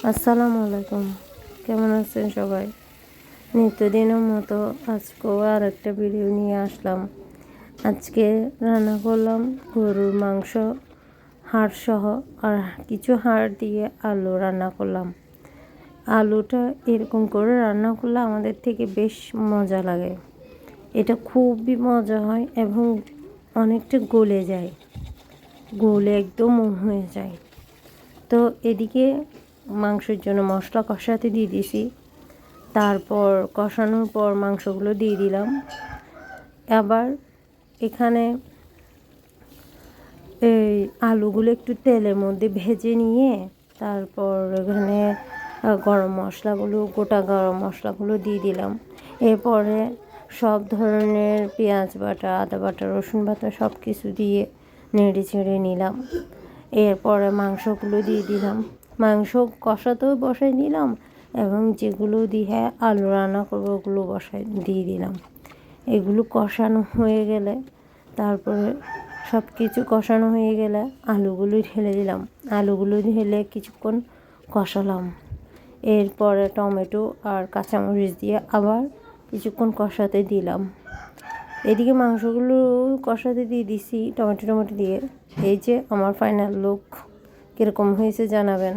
আসসালামু আলাইকুম। কেমন আছেন সবাই? নিত্যদিনের মতো আজকেও আর একটা ভিডিও নিয়ে আসলাম। আজকে রান্না করলাম গরুর মাংস, হাড় সহ, আর কিছু হাড় দিয়ে আলু রান্না করলাম। আলুটা এরকম করে রান্না করলে আমাদের থেকে বেশ মজা লাগে। এটা খুবই মজা হয় এবং অনেকটা গলে যায়, গলে একদম হয়ে যায়। তো এদিকে মাংসের জন্য মশলা কষাতে দিয়ে দিছি। তারপর কষানোর পর মাংসগুলো দিয়ে দিলাম। আবার এখানে এই আলুগুলো একটু তেলের মধ্যে ভেজে নিয়ে তারপর এখানে গোটা গরম মশলাগুলো দিয়ে দিলাম। এরপরে সব ধরনের পেঁয়াজ বাটা, আদা বাটা, রসুন বাটা সব কিছু দিয়ে নেড়ে ছেড়ে নিলাম। এরপরে মাংসগুলো দিয়ে দিলাম। মাংস কষাতেও বসাই দিলাম এবং যেগুলো দিয়ে আলু রান্না করবো ওগুলো দিয়ে দিলাম। এগুলো কষানো হয়ে গেলে তারপরে সব কিছু কষানো হয়ে গেলে আলুগুলো ঢেলে দিলাম। আলুগুলো ঢেলে কিছুক্ষণ কষালাম। এরপরে টমেটো আর কাঁচামরিচ দিয়ে আবার কিছুক্ষণ কষাতে দিলাম। এদিকে মাংসগুলো কষাতে দিয়ে দিছি টমেটো দিয়ে। এই যে আমার ফাইনাল লুক, কীরকম হয়েছে জানাবেন।